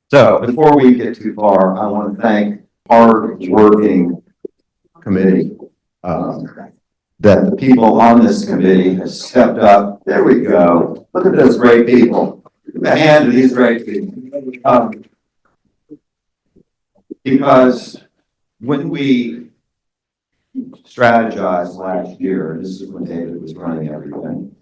So before we get too far, I want to thank hard-working committee. That the people on this committee have stepped up. There we go. Look at those great people. Give a hand to these great people. Because when we strategized last year, and this is when David was running everything,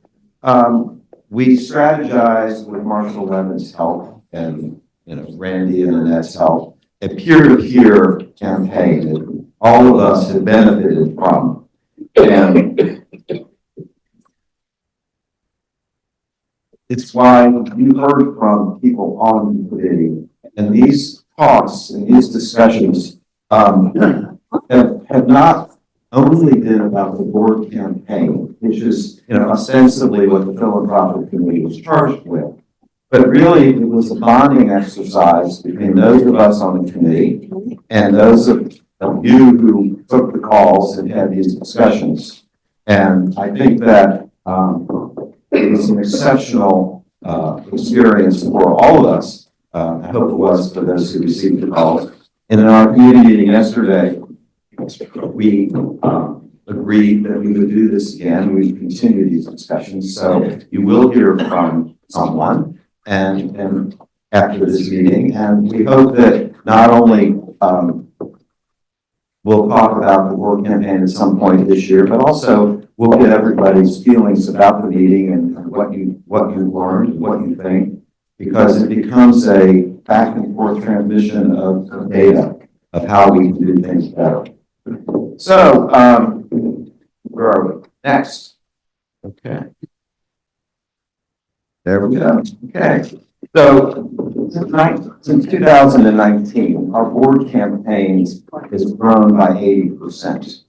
we strategized with Marshall Lemon's help and Randy and Annette's help, a peer-to-peer campaign that all of us have benefited from. And it's why you heard from people on the committee, and these talks and these discussions have not only been about the board campaign, which is ostensibly what the Philanthropic Committee was charged with, but really it was a bonding exercise between those of us on the committee and those of you who took the calls and had these discussions. And I think that it was an exceptional experience for all of us. I hope it was for those who received the calls. And in our committee meeting yesterday, we agreed that we would do this again. We would continue these discussions. So you will hear from someone and after this meeting. And we hope that not only we'll talk about the board campaign at some point this year, but also we'll get everybody's feelings about the meeting and what you learned, and what you think, because it becomes a back and forth transmission of data of how we can do things better. So, where are we? Next. Okay. There we go. Okay. So, since 2019, our board campaigns has grown by 80%.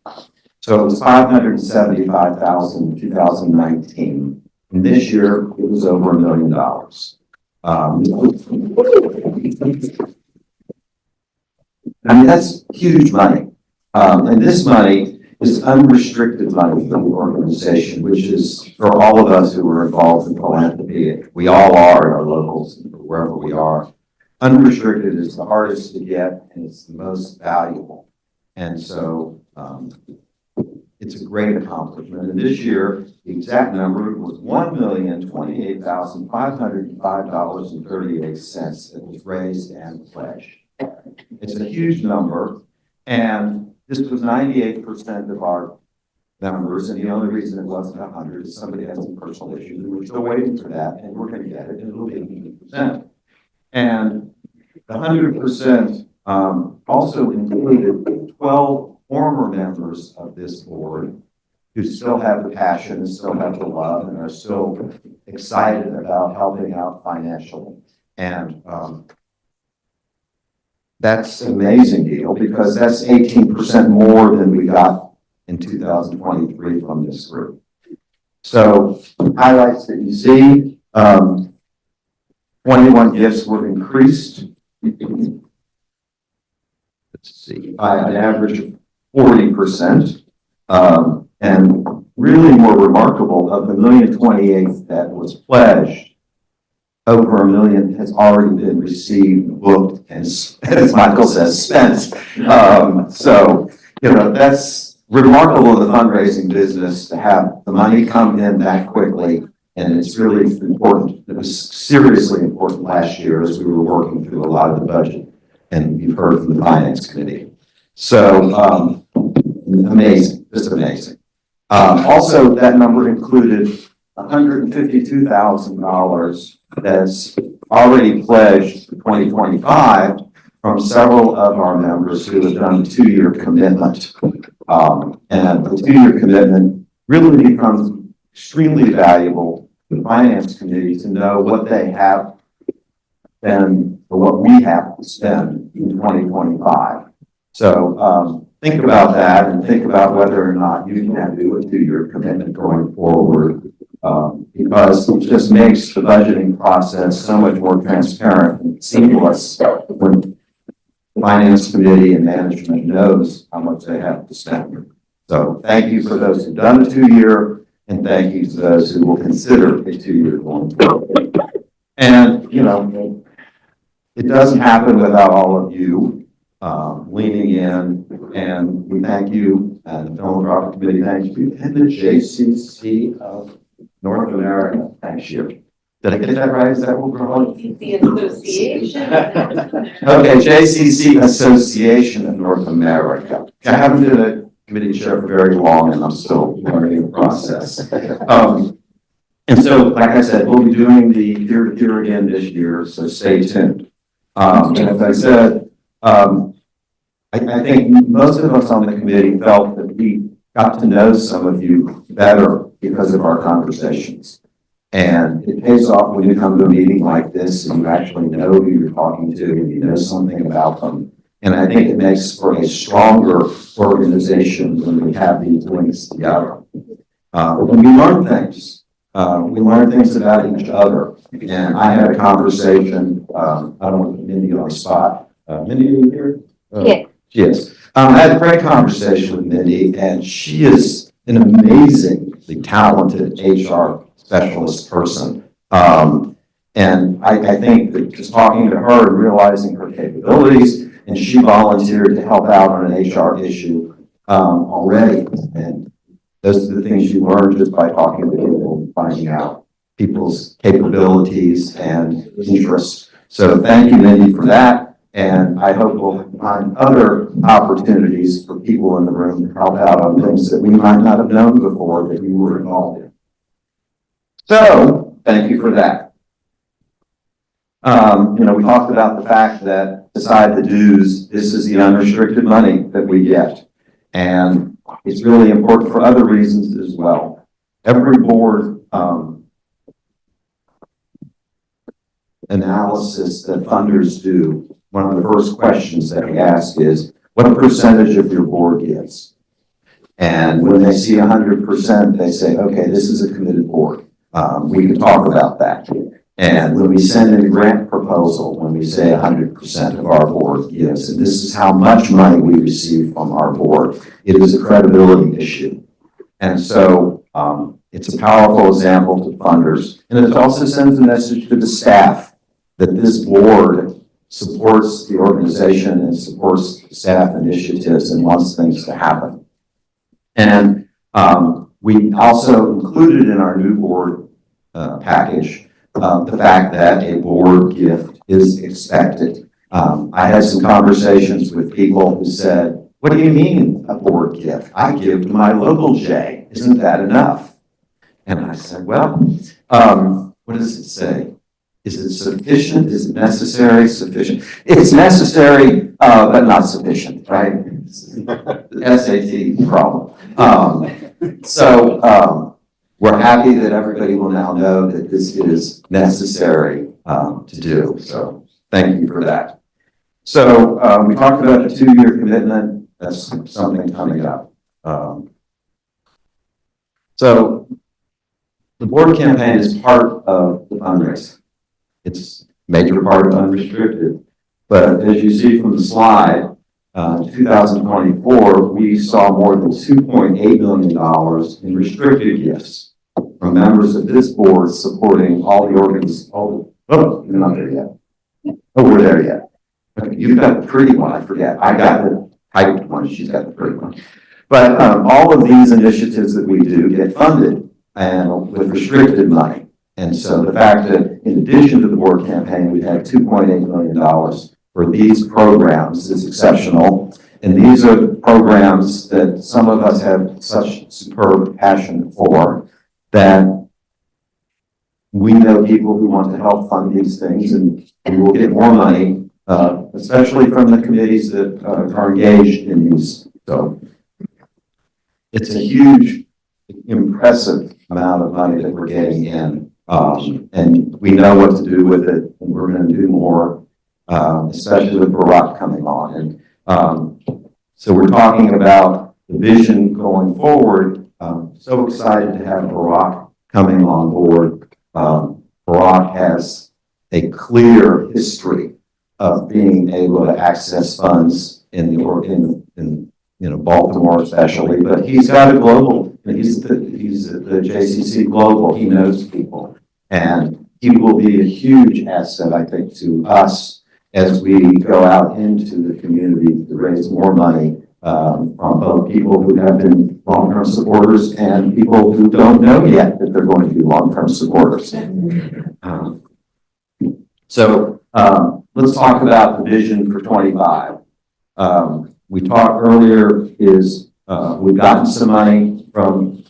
So it was 575,000 in 2019. And this year it was over $1 million. I mean, that's huge money. And this money is unrestricted money for the organization, which is for all of us who are involved in philanthropy. We all are in our locals, wherever we are. Unrestricted is the hardest to get, and it's the most valuable. And so it's a great accomplishment. And this year, the exact number was $1,028,505.38 that was raised and pledged. It's a huge number, and this was 98% of our members, and the only reason it wasn't 100 is somebody had some personal issues, and we're still waiting for that, and we're going to get it, and it'll be 100%. And the 100% also included 12 former members of this board who still have the passion and still have the love and are still excited about helping out financially. And that's an amazing deal because that's 18% more than we got in 2023 from this group. So highlights that you see, 21 gifts were increased. Let's see, by an average of 40%. And really more remarkable, of the $1,028,000 that was pledged, over $1 million has already been received, booked, and as Michael says, spent. So, that's remarkable in the fundraising business to have the money come in that quickly. And it's really important. It was seriously important last year as we were working through a lot of the budget. And you've heard from the Finance Committee. So, amazing, just amazing. Also, that number included $152,000 that's already pledged for 2025 from several of our members who have done a 2-year commitment. And the 2-year commitment really becomes extremely valuable to the Finance Committee to know what they have spent or what we have to spend in 2025. So think about that and think about whether or not you can do a 2-year commitment going forward, because it just makes the budgeting process so much more transparent and seamless when the Finance Committee and management knows how much they have to spend. So thank you for those who've done the 2-year, and thank you to those who will consider a 2-year going forward. And, it doesn't happen without all of you leaning in, and we thank you, and the Philanthropic Committee thanks you, and the JCC of North America thanks you. Did I get that right? Is that what we're calling The Association. Okay, JCC Association of North America. I haven't been a committee chair for very long, and I'm still learning the process. And so, like I said, we'll be doing the peer-to-peer again this year, so stay tuned. And as I said, I think most of us on the committee felt that we got to know some of you better because of our conversations. And it pays off when you come to a meeting like this and you actually know who you're talking to and you know something about them. And I think it makes for a stronger organization when we have these links together. When we learn things, we learn things about each other. And I had a conversation, I don't want to put Mindy on the spot. Mindy, are you here? Yeah. She is. I had a great conversation with Mindy, and she is an amazingly talented HR specialist person. And I think that just talking to her and realizing her capabilities, and she volunteered to help out on an HR issue already. And those are the things you learn just by talking to people and finding out people's capabilities and interests. So thank you, Mindy, for that. And I hope we'll find other opportunities for people in the room to help out on things that we might not have known before that we were involved in. So thank you for that. We talked about the fact that beside the dues, this is the unrestricted money that we get. And it's really important for other reasons as well. Every board analysis that funders do, one of the first questions that we ask is, what percentage of your board gives? And when they see 100%, they say, okay, this is a committed board. We can talk about that. And when we send in a grant proposal, when we say 100% of our board gives, and this is how much money we receive from our board, it is a credibility issue. And so it's a powerful example to funders. And it also sends a message to the staff that this board supports the organization and supports staff initiatives and wants things to happen. And we also included in our new board package the fact that a board gift is expected. I had some conversations with people who said, what do you mean a board gift? I give to my local J. Isn't that enough? And I said, well, what does it say? Is it sufficient? Is it necessary? Sufficient? It's necessary, but not sufficient, right? SAT problem. We're happy that everybody will now know that this is necessary to do. So thank you for that. So we talked about a 2-year commitment. That's something coming up. So the board campaign is part of the fundraising. It's a major part of unrestricted. But as you see from the slide, 2024, we saw more than $2.8 million in restricted gifts from members of this board supporting all the organs. Oh, you're not there yet. Oh, we're there yet. Okay, you've got the pretty one, I forget. I got the hyped one, she's got the pretty one. But all of these initiatives that we do get funded and with restricted money. And so the fact that in addition to the board campaign, we've had $2.8 million for these programs is exceptional. And these are programs that some of us have such superb passion for that we know people who want to help fund these things, and we will get more money, especially from the committees that are engaged in these. So it's a huge, impressive amount of money that we're getting in. And we know what to do with it, and we're going to do more, especially with Barack coming on. And so we're talking about the vision going forward. So excited to have Barack coming on board. Barack has a clear history of being able to access funds in Baltimore especially, but he's got a global. He's the JCC Global. He knows people, and he will be a huge asset, I think, to us as we go out into the community to raise more money from both people who have been long-term supporters and people who don't know yet that they're going to be long-term supporters. Let's talk about the vision for 25. We talked earlier we've gotten some money from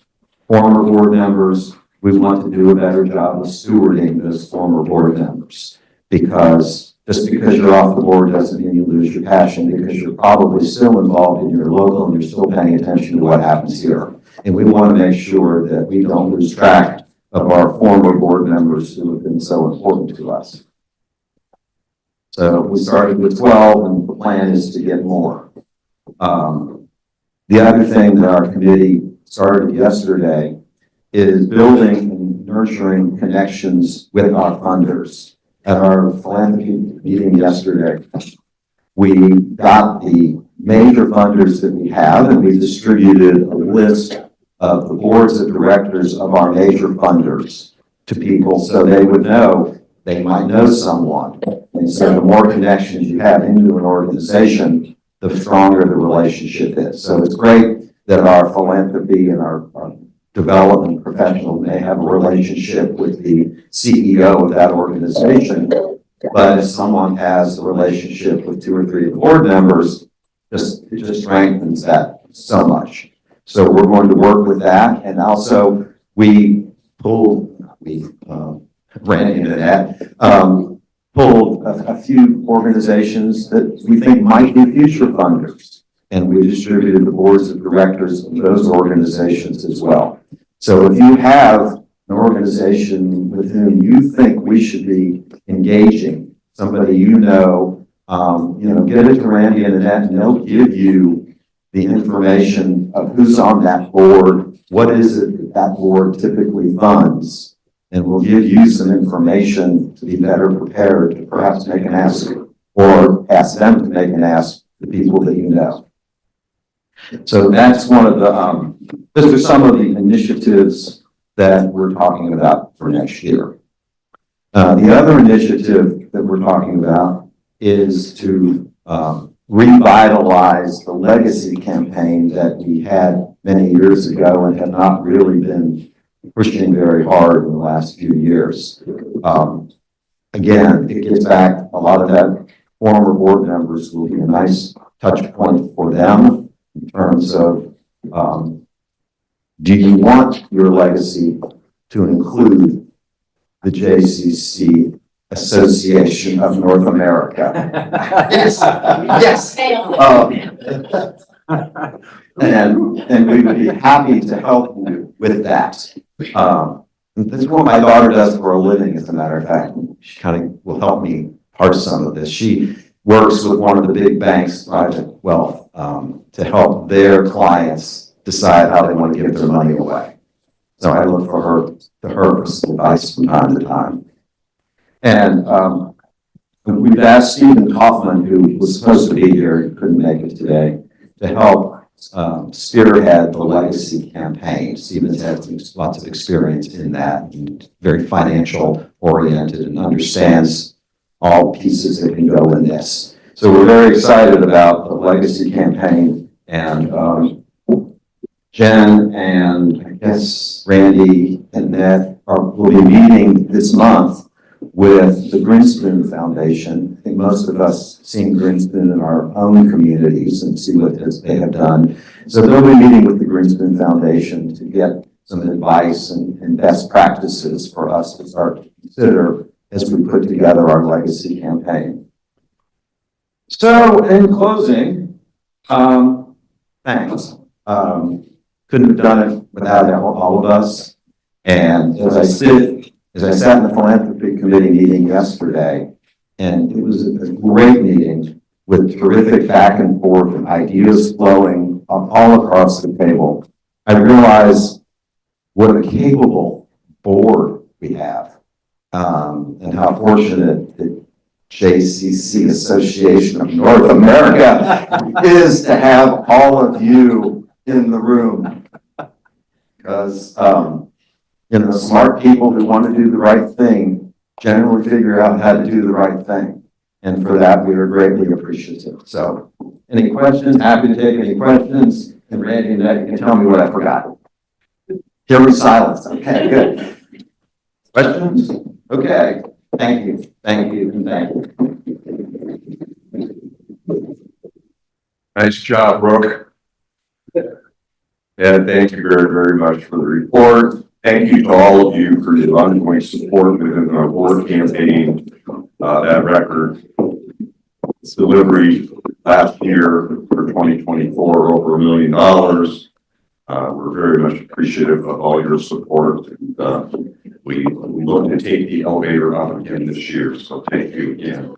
former board members. We want to do a better job of stewarding those former board members, because just because you're off the board doesn't mean you lose your passion, because you're probably still involved in your local and you're still paying attention to what happens here. And we want to make sure that we don't lose track of our former board members who have been so important to us. So we started with 12, and the plan is to get more. The other thing that our committee started yesterday is building and nurturing connections with our funders. At our philanthropy meeting yesterday, we got the major funders that we have, and we distributed a list of the boards of directors of our major funders to people so they would know, they might know someone. And so the more connections you have into an organization, the stronger the relationship is. So it's great that our philanthropy and our development professional may have a relationship with the CEO of that organization, but if someone has a relationship with 2 or 3 board members, it just strengthens that so much. So we're going to work with that, and also we ran into that, pulled a few organizations that we think might be future funders, and we distributed the boards of directors of those organizations as well. So if you have an organization with whom you think we should be engaging, somebody get it to Randy and Annette, and they'll give you the information of who's on that board, what is it that that board typically funds, and we'll give you some information to be better prepared to perhaps make an ask, or ask them to make an ask to people that you know. So that's one of the, those are some of the initiatives that we're talking about for next year. The other initiative that we're talking about is to revitalize the legacy campaign that we had many years ago and have not really been pushing very hard in the last few years. Again, it gets back, a lot of that former board members will be a nice touch point for them in terms of, do you want your legacy to include the JCC Association of North America? Yes, yes. And we would be happy to help you with that. This is what my daughter does for a living, as a matter of fact. She kind of will help me parse some of this. She works with one of the big banks, Private Wealth, to help their clients decide how they want to give their money away. So I look for her for some advice from time to time. And we've asked Stephen Kaufman, who was supposed to be here, couldn't make it today, to help spearhead the legacy campaign. Stephen's had lots of experience in that, and very financial oriented, and understands all pieces that can go in this. So we're very excited about the legacy campaign, and Jen and I guess Randy and Ned will be meeting this month with the Greenspoon Foundation. I think most of us seen Greenspoon in our own communities and see what they have done. So they'll be meeting with the Greenspoon Foundation to get some advice and best practices for us to start to consider as we put together our legacy campaign. So in closing, thanks. Couldn't have done it without all of us. And as I sat in the philanthropy committee meeting yesterday, and it was a great meeting with terrific back and forth and ideas flowing all across the table, I realized what a capable board we have, and how fortunate the JCC Association of North America is to have all of you in the room. Because smart people who want to do the right thing generally figure out how to do the right thing. And for that, we are greatly appreciative. So any questions? Happy to take any questions. And Randy and Ned, you can tell me what I forgot. Here was silence. Okay, good. Questions? Okay. Thank you. Thank you. And thank you. Nice job, Brooke. And thank you very, very much for the report. Thank you to all of you for your ongoing support within our board campaign. That record delivery last year for 2024, over $1 million. We're very much appreciative of all your support. We look to take the elevator up again this year. So thank you again.